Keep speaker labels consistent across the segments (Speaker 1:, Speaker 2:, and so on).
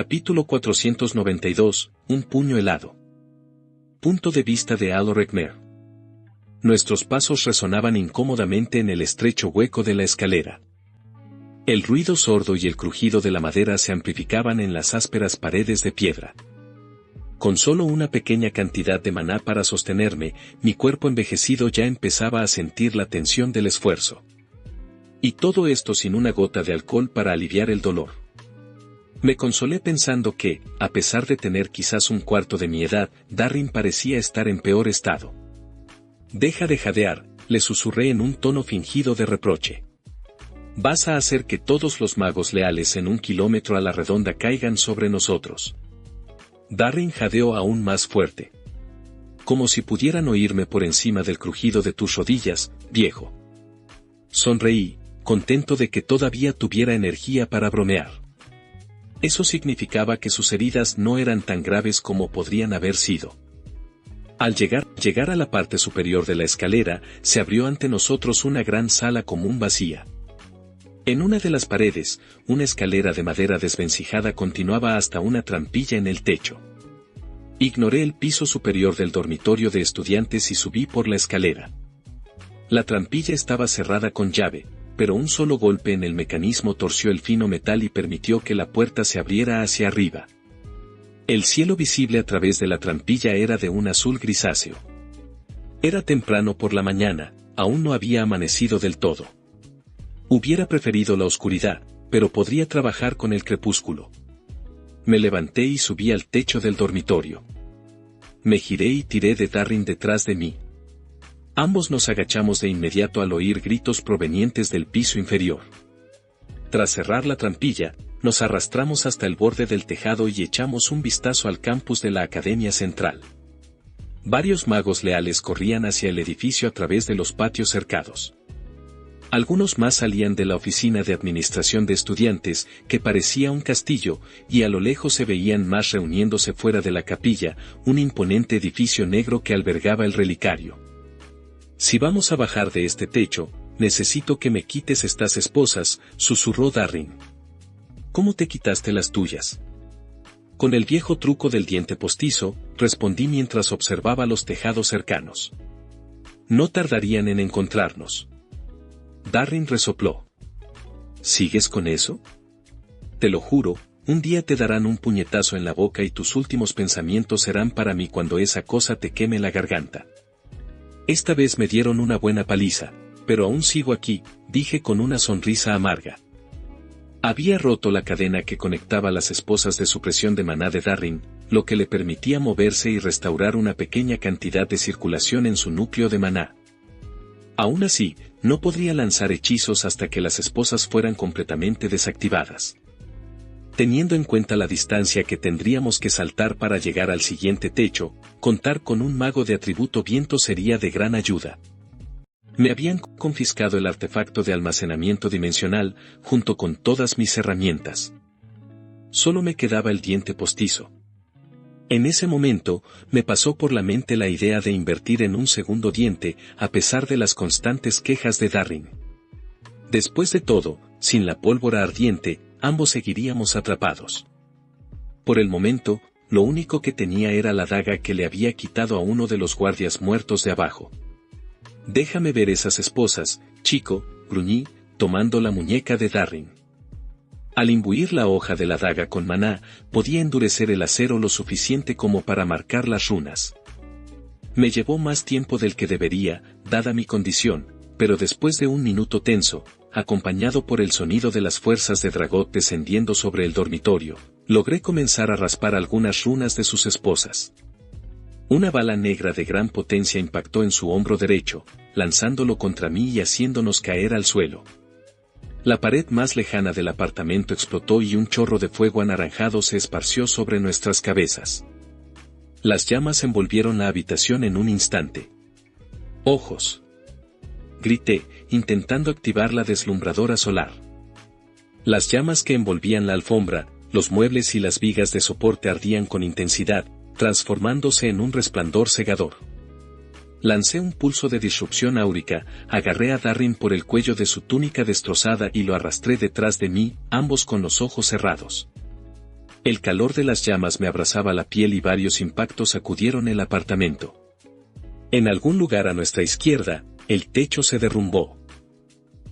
Speaker 1: Capítulo 492, un puño helado. Punto de vista de Alorec Mer. Nuestros pasos resonaban incómodamente en el estrecho hueco de la escalera. El ruido sordo y el crujido de la madera se amplificaban en las ásperas paredes de piedra. Con solo una pequeña cantidad de maná para sostenerme, mi cuerpo envejecido ya empezaba a sentir la tensión del esfuerzo. Y todo esto sin una gota de alcohol para aliviar el dolor. Me consolé pensando que, a pesar de tener quizás un cuarto de mi edad, Darrin parecía estar en peor estado. «Deja de jadear», le susurré en un tono fingido de reproche. «Vas a hacer que todos los magos leales en 1 kilómetro a la redonda caigan sobre nosotros». Darrin jadeó aún más fuerte. «Como si pudieran oírme por encima del crujido de tus rodillas, viejo». Sonreí, contento de que todavía tuviera energía para bromear. Eso significaba que sus heridas no eran tan graves como podrían haber sido. Al llegar a la parte superior de la escalera, se abrió ante nosotros una gran sala común vacía. En una de las paredes, una escalera de madera desvencijada continuaba hasta una trampilla en el techo. Ignoré el piso superior del dormitorio de estudiantes y subí por la escalera. La trampilla estaba cerrada con llave, pero un solo golpe en el mecanismo torció el fino metal y permitió que la puerta se abriera hacia arriba. El cielo visible a través de la trampilla era de un azul grisáceo. Era temprano por la mañana, aún no había amanecido del todo. Hubiera preferido la oscuridad, pero podría trabajar con el crepúsculo. Me levanté y subí al techo del dormitorio. Me giré y tiré de Darrin detrás de mí. Ambos nos agachamos de inmediato al oír gritos provenientes del piso inferior. Tras cerrar la trampilla, nos arrastramos hasta el borde del tejado y echamos un vistazo al campus de la Academia Central. Varios magos leales corrían hacia el edificio a través de los patios cercados. Algunos más salían de la oficina de administración de estudiantes, que parecía un castillo, y a lo lejos se veían más reuniéndose fuera de la capilla, un imponente edificio negro que albergaba el relicario. «Si vamos a bajar de este techo, necesito que me quites estas esposas», susurró Darrin. «¿Cómo te quitaste las tuyas?» «Con el viejo truco del diente postizo», respondí mientras observaba los tejados cercanos. «No tardarían en encontrarnos». Darrin resopló. «¿Sigues con eso?» «Te lo juro, un día te darán un puñetazo en la boca y tus últimos pensamientos serán para mí cuando esa cosa te queme la garganta». «Esta vez me dieron una buena paliza, pero aún sigo aquí», dije con una sonrisa amarga. Había roto la cadena que conectaba las esposas de supresión de maná de Darrin, lo que le permitía moverse y restaurar una pequeña cantidad de circulación en su núcleo de maná. Aún así, no podría lanzar hechizos hasta que las esposas fueran completamente desactivadas. Teniendo en cuenta la distancia que tendríamos que saltar para llegar al siguiente techo, contar con un mago de atributo viento sería de gran ayuda. Me habían confiscado el artefacto de almacenamiento dimensional, junto con todas mis herramientas. Solo me quedaba el diente postizo. En ese momento, me pasó por la mente la idea de invertir en un segundo diente, a pesar de las constantes quejas de Darrin. Después de todo, sin la pólvora ardiente, ambos seguiríamos atrapados. Por el momento, lo único que tenía era la daga que le había quitado a uno de los guardias muertos de abajo. «Déjame ver esas esposas, chico», gruñí, tomando la muñeca de Darrin. Al imbuir la hoja de la daga con maná, podía endurecer el acero lo suficiente como para marcar las runas. Me llevó más tiempo del que debería, dada mi condición, pero después de un minuto tenso, acompañado por el sonido de las fuerzas de Dragot descendiendo sobre el dormitorio, logré comenzar a raspar algunas runas de sus esposas. Una bala negra de gran potencia impactó en su hombro derecho, lanzándolo contra mí y haciéndonos caer al suelo. La pared más lejana del apartamento explotó y un chorro de fuego anaranjado se esparció sobre nuestras cabezas. Las llamas envolvieron la habitación en un instante. «¡Ojos!», grité, intentando activar la deslumbradora solar. Las llamas que envolvían la alfombra, los muebles y las vigas de soporte ardían con intensidad, transformándose en un resplandor cegador. Lancé un pulso de disrupción áurica, agarré a Darrin por el cuello de su túnica destrozada y lo arrastré detrás de mí, ambos con los ojos cerrados. El calor de las llamas me abrazaba la piel y varios impactos sacudieron el apartamento. En algún lugar a nuestra izquierda, el techo se derrumbó.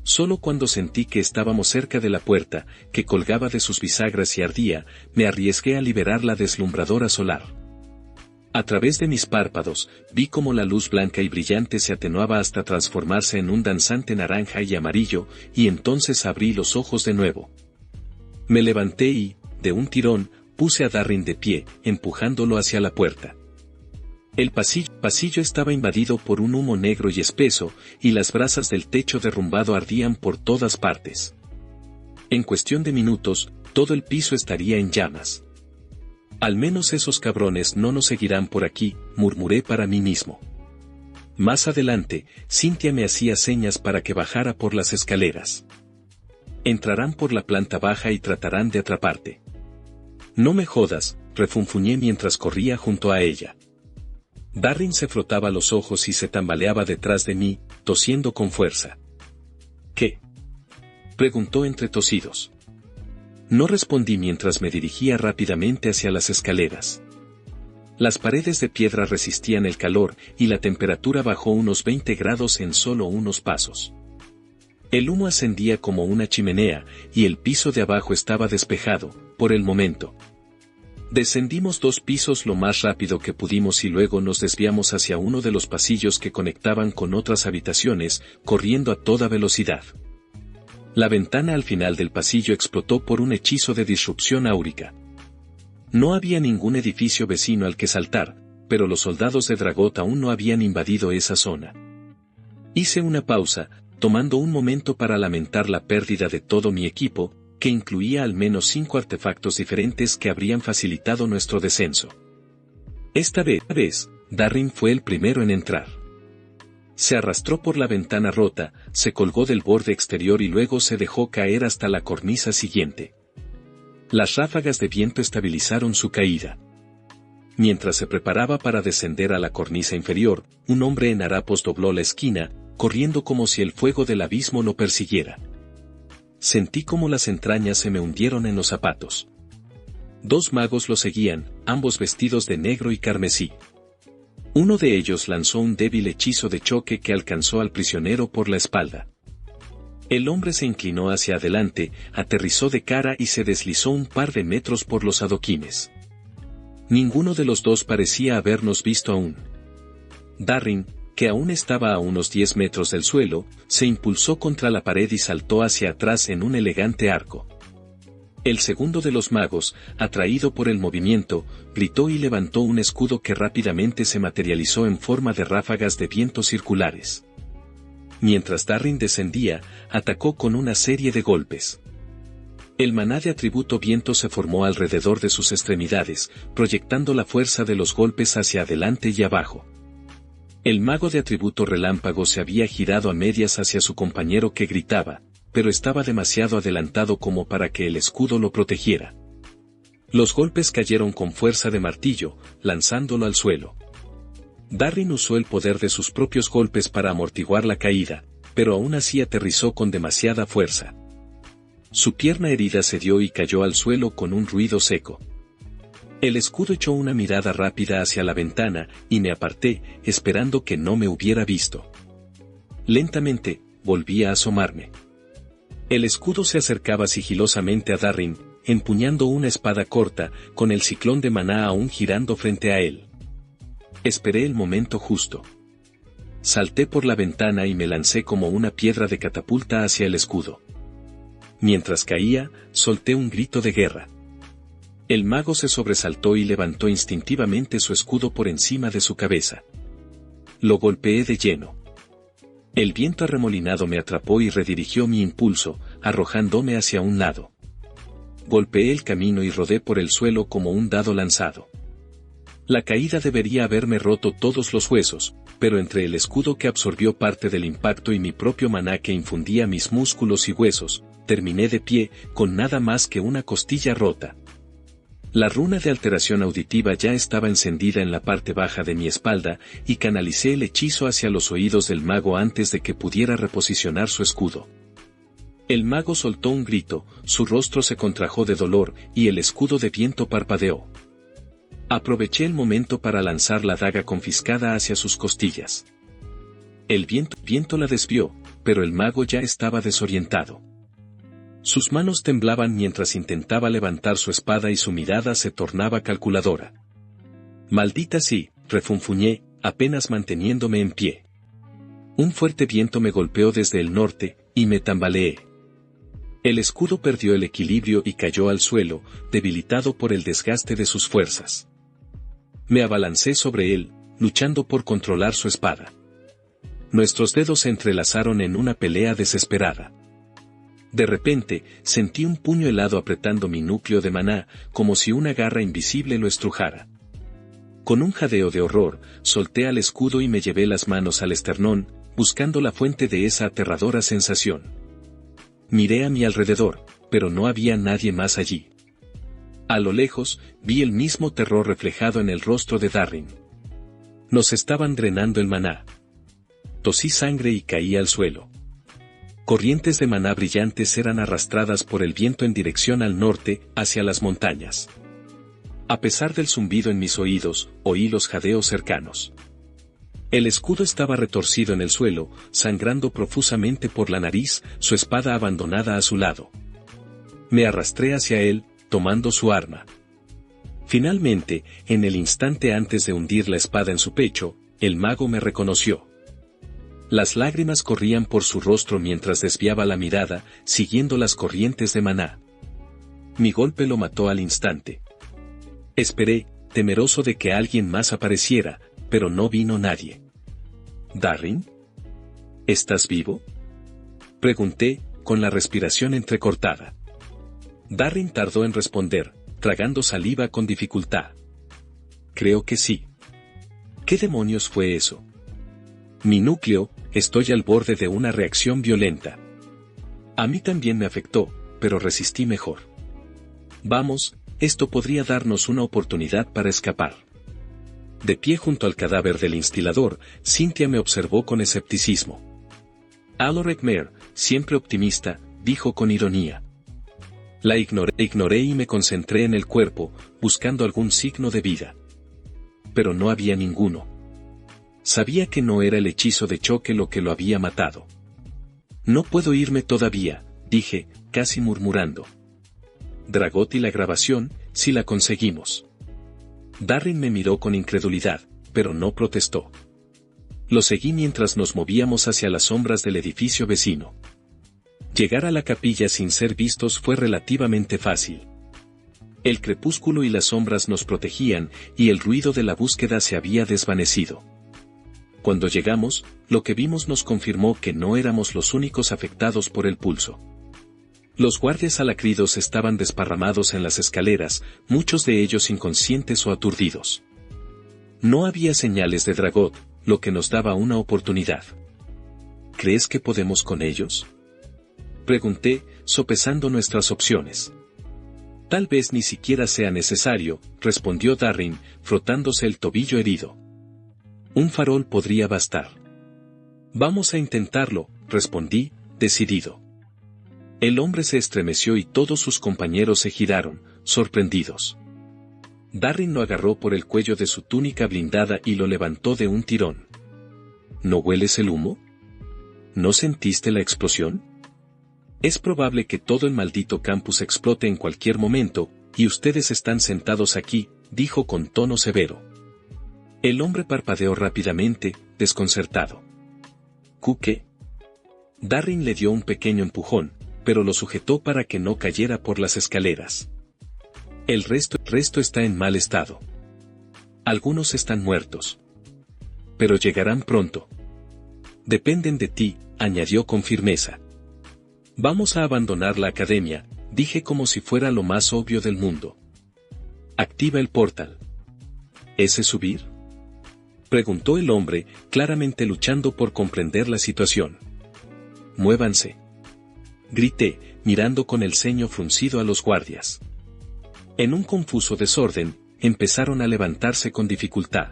Speaker 1: Solo cuando sentí que estábamos cerca de la puerta, que colgaba de sus bisagras y ardía, me arriesgué a liberar la deslumbradora solar. A través de mis párpados, vi cómo la luz blanca y brillante se atenuaba hasta transformarse en un danzante naranja y amarillo, y entonces abrí los ojos de nuevo. Me levanté y, de un tirón, puse a Darryl de pie, empujándolo hacia la puerta. El pasillo estaba invadido por un humo negro y espeso, y las brasas del techo derrumbado ardían por todas partes. En cuestión de minutos, todo el piso estaría en llamas. Al menos esos cabrones no nos seguirán por aquí, murmuré para mí mismo. Más adelante, Cynthia me hacía señas para que bajara por las escaleras. Entrarán por la planta baja y tratarán de atraparte. No me jodas, refunfuñé mientras corría junto a ella. Darryl se frotaba los ojos y se tambaleaba detrás de mí, tosiendo con fuerza. ¿Qué? Preguntó entre tosidos. No respondí mientras me dirigía rápidamente hacia las escaleras. Las paredes de piedra resistían el calor y la temperatura bajó unos 20 grados en solo unos pasos. El humo ascendía como una chimenea y el piso de abajo estaba despejado, por el momento. Descendimos 2 pisos lo más rápido que pudimos y luego nos desviamos hacia uno de los pasillos que conectaban con otras habitaciones, corriendo a toda velocidad. La ventana al final del pasillo explotó por un hechizo de disrupción áurica. No había ningún edificio vecino al que saltar, pero los soldados de Dragot aún no habían invadido esa zona. Hice una pausa, tomando un momento para lamentar la pérdida de todo mi equipo, que incluía al menos 5 artefactos diferentes que habrían facilitado nuestro descenso. Esta vez, Darryl fue el primero en entrar. Se arrastró por la ventana rota, se colgó del borde exterior y luego se dejó caer hasta la cornisa siguiente. Las ráfagas de viento estabilizaron su caída. Mientras se preparaba para descender a la cornisa inferior, un hombre en harapos dobló la esquina, corriendo como si el fuego del abismo lo persiguiera. Sentí como las entrañas se me hundieron en los zapatos. 2 magos lo seguían, ambos vestidos de negro y carmesí. Uno de ellos lanzó un débil hechizo de choque que alcanzó al prisionero por la espalda. El hombre se inclinó hacia adelante, aterrizó de cara y se deslizó un par de metros por los adoquines. Ninguno de los dos parecía habernos visto aún. Darryl, que aún estaba a unos 10 metros del suelo, se impulsó contra la pared y saltó hacia atrás en un elegante arco. El segundo de los magos, atraído por el movimiento, gritó y levantó un escudo que rápidamente se materializó en forma de ráfagas de viento circulares. Mientras Darryl descendía, atacó con una serie de golpes. El maná de atributo viento se formó alrededor de sus extremidades, proyectando la fuerza de los golpes hacia adelante y abajo. El mago de atributo relámpago se había girado a medias hacia su compañero que gritaba, pero estaba demasiado adelantado como para que el escudo lo protegiera. Los golpes cayeron con fuerza de martillo, lanzándolo al suelo. Darryl usó el poder de sus propios golpes para amortiguar la caída, pero aún así aterrizó con demasiada fuerza. Su pierna herida cedió y cayó al suelo con un ruido seco. El escudo echó una mirada rápida hacia la ventana, y me aparté, esperando que no me hubiera visto. Lentamente, volví a asomarme. El escudo se acercaba sigilosamente a Darryl, empuñando una espada corta, con el ciclón de maná aún girando frente a él. Esperé el momento justo. Salté por la ventana y me lancé como una piedra de catapulta hacia el escudo. Mientras caía, solté un grito de guerra. El mago se sobresaltó y levantó instintivamente su escudo por encima de su cabeza. Lo golpeé de lleno. El viento arremolinado me atrapó y redirigió mi impulso, arrojándome hacia un lado. Golpeé el camino y rodé por el suelo como un dado lanzado. La caída debería haberme roto todos los huesos, pero entre el escudo que absorbió parte del impacto y mi propio maná que infundía mis músculos y huesos, terminé de pie, con nada más que una costilla rota. La runa de alteración auditiva ya estaba encendida en la parte baja de mi espalda, y canalicé el hechizo hacia los oídos del mago antes de que pudiera reposicionar su escudo. El mago soltó un grito, su rostro se contrajo de dolor y el escudo de viento parpadeó. Aproveché el momento para lanzar la daga confiscada hacia sus costillas. El viento la desvió, pero el mago ya estaba desorientado. Sus manos temblaban mientras intentaba levantar su espada y su mirada se tornaba calculadora. «Maldita sí», refunfuñé, apenas manteniéndome en pie. Un fuerte viento me golpeó desde el norte, y me tambaleé. El escudo perdió el equilibrio y cayó al suelo, debilitado por el desgaste de sus fuerzas. Me abalancé sobre él, luchando por controlar su espada. Nuestros dedos se entrelazaron en una pelea desesperada. De repente, sentí un puño helado apretando mi núcleo de maná, como si una garra invisible lo estrujara. Con un jadeo de horror, solté al escudo y me llevé las manos al esternón, buscando la fuente de esa aterradora sensación. Miré a mi alrededor, pero no había nadie más allí. A lo lejos, vi el mismo terror reflejado en el rostro de Darrin. Nos estaban drenando el maná. Tosí sangre y caí al suelo. Corrientes de maná brillantes eran arrastradas por el viento en dirección al norte, hacia las montañas. A pesar del zumbido en mis oídos, oí los jadeos cercanos. El escudo estaba retorcido en el suelo, sangrando profusamente por la nariz, su espada abandonada a su lado. Me arrastré hacia él, tomando su arma. Finalmente, en el instante antes de hundir la espada en su pecho, el mago me reconoció. Las lágrimas corrían por su rostro mientras desviaba la mirada, siguiendo las corrientes de maná. Mi golpe lo mató al instante. Esperé, temeroso de que alguien más apareciera, pero no vino nadie. «¿Darrin? ¿Estás vivo?», pregunté, con la respiración entrecortada. Darrin tardó en responder, tragando saliva con dificultad. «Creo que sí». «¿Qué demonios fue eso?». «Mi núcleo, estoy al borde de una reacción violenta». «A mí también me afectó, pero resistí mejor». «Vamos, esto podría darnos una oportunidad para escapar». De pie junto al cadáver del instilador, Cynthia me observó con escepticismo. «Alorec Mer, siempre optimista», dijo con ironía. La ignoré y me concentré en el cuerpo, buscando algún signo de vida. Pero no había ninguno. Sabía que no era el hechizo de choque lo que lo había matado. «No puedo irme todavía», dije, casi murmurando. «Dragot y la grabación, si la conseguimos». Darrin me miró con incredulidad, pero no protestó. Lo seguí mientras nos movíamos hacia las sombras del edificio vecino. Llegar a la capilla sin ser vistos fue relativamente fácil. El crepúsculo y las sombras nos protegían, y el ruido de la búsqueda se había desvanecido. Cuando llegamos, lo que vimos nos confirmó que no éramos los únicos afectados por el pulso. Los guardias alacridos estaban desparramados en las escaleras, muchos de ellos inconscientes o aturdidos. No había señales de Dragot, lo que nos daba una oportunidad. ¿Crees que podemos con ellos?, pregunté, sopesando nuestras opciones. «Tal vez ni siquiera sea necesario», respondió Darrin, frotándose el tobillo herido. «Un farol podría bastar». «Vamos a intentarlo», respondí, decidido. El hombre se estremeció y todos sus compañeros se giraron, sorprendidos. Darrin lo agarró por el cuello de su túnica blindada y lo levantó de un tirón. «¿No hueles el humo? ¿No sentiste la explosión? Es probable que todo el maldito campus explote en cualquier momento, y ustedes están sentados aquí», dijo con tono severo. El hombre parpadeó rápidamente, desconcertado. «¿Qué?». Darrin le dio un pequeño empujón, pero lo sujetó para que no cayera por las escaleras. «El resto está en mal estado. Algunos están muertos. Pero llegarán pronto. Dependen de ti», añadió con firmeza. «Vamos a abandonar la academia», dije como si fuera lo más obvio del mundo. «Activa el portal». «¿Ese subir?», preguntó el hombre, claramente luchando por comprender la situación. «Muévanse», grité, mirando con el ceño fruncido a los guardias. En un confuso desorden, empezaron a levantarse con dificultad.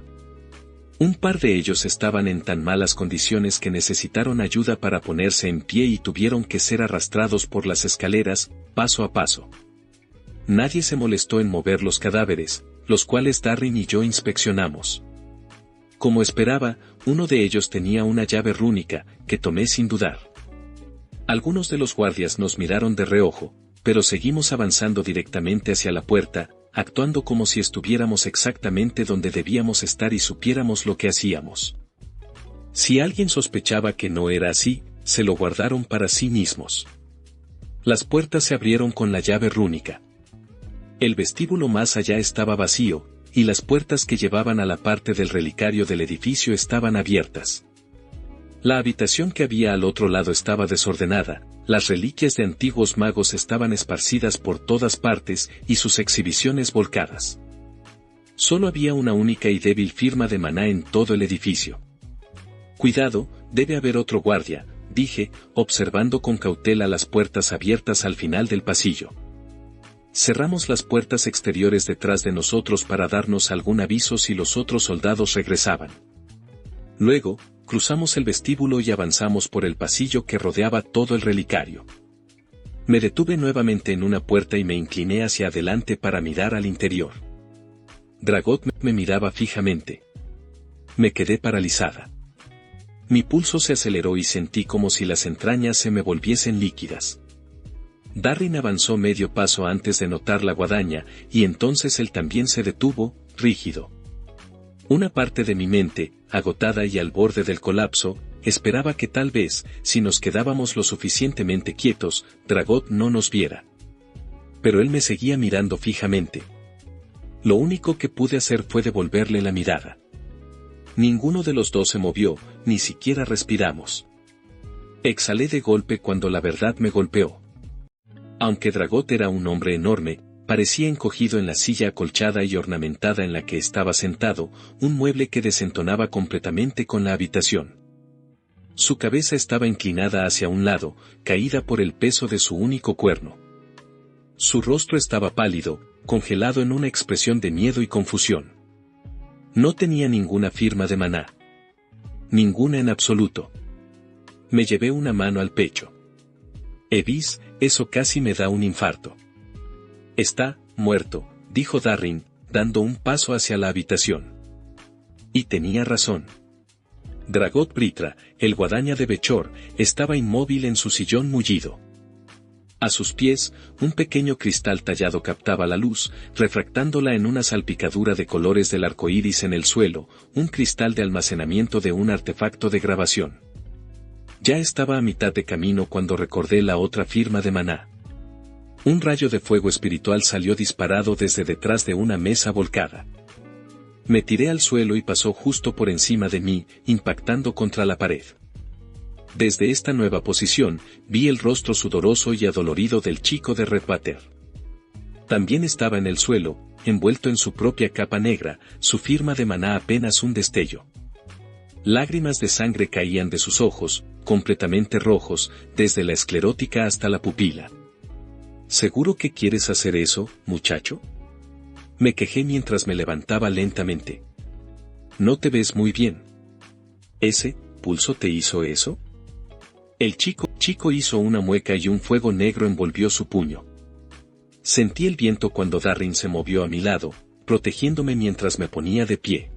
Speaker 1: Un par de ellos estaban en tan malas condiciones que necesitaron ayuda para ponerse en pie y tuvieron que ser arrastrados por las escaleras, paso a paso. Nadie se molestó en mover los cadáveres, los cuales Darrin y yo inspeccionamos. Como esperaba, uno de ellos tenía una llave rúnica, que tomé sin dudar. Algunos de los guardias nos miraron de reojo, pero seguimos avanzando directamente hacia la puerta, actuando como si estuviéramos exactamente donde debíamos estar y supiéramos lo que hacíamos. Si alguien sospechaba que no era así, se lo guardaron para sí mismos. Las puertas se abrieron con la llave rúnica. El vestíbulo más allá estaba vacío, y las puertas que llevaban a la parte del relicario del edificio estaban abiertas. La habitación que había al otro lado estaba desordenada, las reliquias de antiguos magos estaban esparcidas por todas partes y sus exhibiciones volcadas. Solo había una única y débil firma de maná en todo el edificio. Cuidado, debe haber otro guardia, dije, observando con cautela las puertas abiertas al final del pasillo. Cerramos las puertas exteriores detrás de nosotros para darnos algún aviso si los otros soldados regresaban. Luego, cruzamos el vestíbulo y avanzamos por el pasillo que rodeaba todo el relicario. Me detuve nuevamente en una puerta y me incliné hacia adelante para mirar al interior. Dragot me miraba fijamente. Me quedé paralizada. Mi pulso se aceleró y sentí como si las entrañas se me volviesen líquidas. Darrin avanzó medio paso antes de notar la guadaña, y entonces él también se detuvo, rígido. Una parte de mi mente, agotada y al borde del colapso, esperaba que tal vez, si nos quedábamos lo suficientemente quietos, Dragot no nos viera. Pero él me seguía mirando fijamente. Lo único que pude hacer fue devolverle la mirada. Ninguno de los dos se movió, ni siquiera respiramos. Exhalé de golpe cuando la verdad me golpeó. Aunque Dragot era un hombre enorme, parecía encogido en la silla acolchada y ornamentada en la que estaba sentado, un mueble que desentonaba completamente con la habitación. Su cabeza estaba inclinada hacia un lado, caída por el peso de su único cuerno. Su rostro estaba pálido, congelado en una expresión de miedo y confusión. No tenía ninguna firma de maná. Ninguna en absoluto. Me llevé una mano al pecho. Evis, eso casi me da un infarto. Está muerto, dijo Darrin, dando un paso hacia la habitación. Y tenía razón. Dragot Britra, el guadaña de Bechor, estaba inmóvil en su sillón mullido. A sus pies, un pequeño cristal tallado captaba la luz, refractándola en una salpicadura de colores del arco iris en el suelo, un cristal de almacenamiento de un artefacto de grabación. Ya estaba a mitad de camino cuando recordé la otra firma de maná. Un rayo de fuego espiritual salió disparado desde detrás de una mesa volcada. Me tiré al suelo y pasó justo por encima de mí, impactando contra la pared. Desde esta nueva posición, vi el rostro sudoroso y adolorido del chico de Redwater. También estaba en el suelo, envuelto en su propia capa negra, su firma de maná apenas un destello. Lágrimas de sangre caían de sus ojos, completamente rojos, desde la esclerótica hasta la pupila. ¿Seguro que quieres hacer eso, muchacho? Me quejé mientras me levantaba lentamente. No te ves muy bien. ¿Ese pulso te hizo eso? El chico hizo una mueca y un fuego negro envolvió su puño. Sentí el viento cuando Darrin se movió a mi lado, protegiéndome mientras me ponía de pie.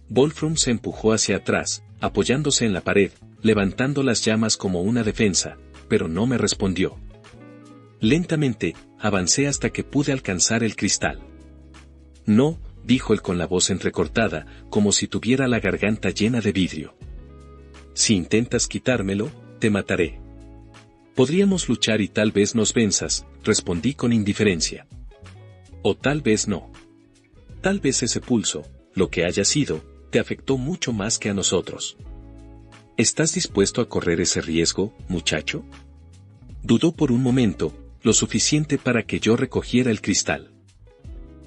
Speaker 1: Wolfram se empujó hacia atrás, apoyándose en la pared, levantando las llamas como una defensa, pero no me respondió. Lentamente, avancé hasta que pude alcanzar el cristal. No, dijo él con la voz entrecortada, como si tuviera la garganta llena de vidrio. Si intentas quitármelo, te mataré. Podríamos luchar y tal vez nos venzas, respondí con indiferencia. O tal vez no. Tal vez ese pulso, lo que haya sido, te afectó mucho más que a nosotros. ¿Estás dispuesto a correr ese riesgo, muchacho? Dudó por un momento, lo suficiente para que yo recogiera el cristal.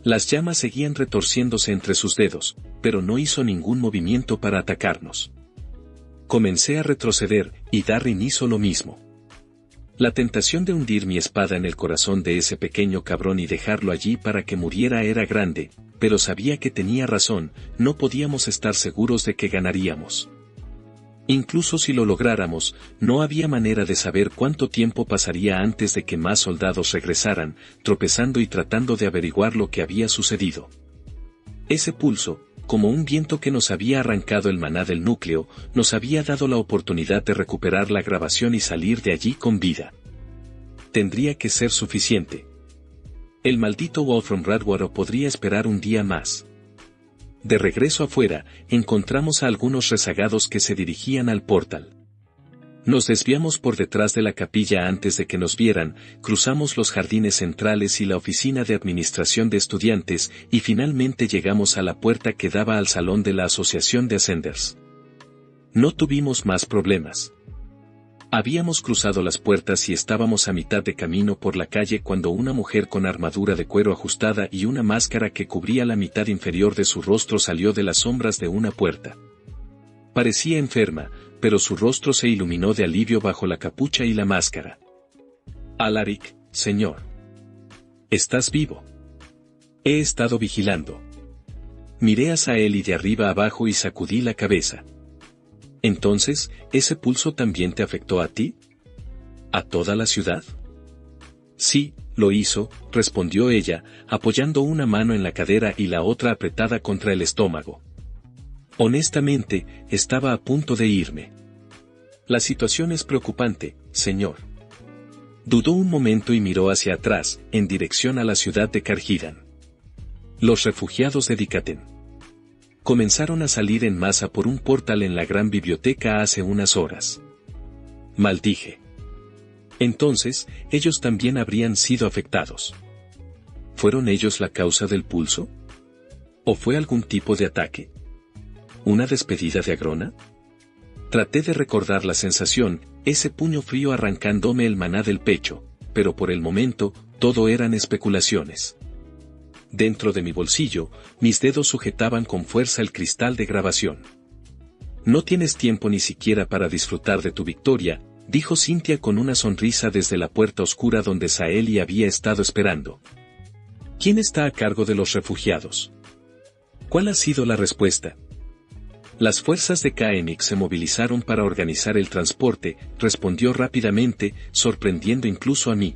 Speaker 1: Las llamas seguían retorciéndose entre sus dedos, pero no hizo ningún movimiento para atacarnos. Comencé a retroceder, y Darrin hizo lo mismo. La tentación de hundir mi espada en el corazón de ese pequeño cabrón y dejarlo allí para que muriera era grande, pero sabía que tenía razón, no podíamos estar seguros de que ganaríamos. Incluso si lo lográramos, no había manera de saber cuánto tiempo pasaría antes de que más soldados regresaran, tropezando y tratando de averiguar lo que había sucedido. Ese pulso, como un viento que nos había arrancado el maná del núcleo, nos había dado la oportunidad de recuperar la grabación y salir de allí con vida. Tendría que ser suficiente. El maldito Wolfram Radwaro podría esperar un día más. De regreso afuera, encontramos a algunos rezagados que se dirigían al portal. Nos desviamos por detrás de la capilla antes de que nos vieran, cruzamos los jardines centrales y la oficina de administración de estudiantes, y finalmente llegamos a la puerta que daba al salón de la Asociación de Ascenders. No tuvimos más problemas. Habíamos cruzado las puertas y estábamos a mitad de camino por la calle cuando una mujer con armadura de cuero ajustada y una máscara que cubría la mitad inferior de su rostro salió de las sombras de una puerta. Parecía enferma, pero su rostro se iluminó de alivio bajo la capucha y la máscara. Alaric, señor. ¿Estás vivo? He estado vigilando. Miré a Saeli de arriba abajo y sacudí la cabeza. Entonces, ¿ese pulso también te afectó a ti? ¿A toda la ciudad? Sí, lo hizo, respondió ella, apoyando una mano en la cadera y la otra apretada contra el estómago. Honestamente, estaba a punto de irme. La situación es preocupante, señor. Dudó un momento y miró hacia atrás, en dirección a la ciudad de Carhidan. Los refugiados de Dikaten comenzaron a salir en masa por un portal en la gran biblioteca hace unas horas. Maldije. Entonces, ellos también habrían sido afectados. ¿Fueron ellos la causa del pulso? ¿O fue algún tipo de ataque? ¿Una despedida de Agrona? Traté de recordar la sensación, ese puño frío arrancándome el maná del pecho, pero por el momento, todo eran especulaciones. Dentro de mi bolsillo, mis dedos sujetaban con fuerza el cristal de grabación. No tienes tiempo ni siquiera para disfrutar de tu victoria, dijo Cynthia con una sonrisa desde la puerta oscura donde Saeli había estado esperando. ¿Quién está a cargo de los refugiados? ¿Cuál ha sido la respuesta? Las fuerzas de Kaenik se movilizaron para organizar el transporte, respondió rápidamente, sorprendiendo incluso a mí.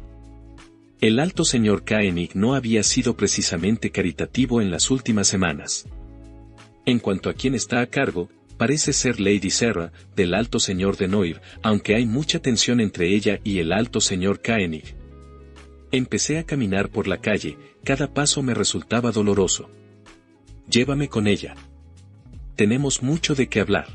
Speaker 1: El alto señor Kaenik no había sido precisamente caritativo en las últimas semanas. En cuanto a quién está a cargo, parece ser Lady Serra, del alto señor de Noir, aunque hay mucha tensión entre ella y el alto señor Kaenik. Empecé a caminar por la calle, cada paso me resultaba doloroso. Llévame con ella. Tenemos mucho de qué hablar.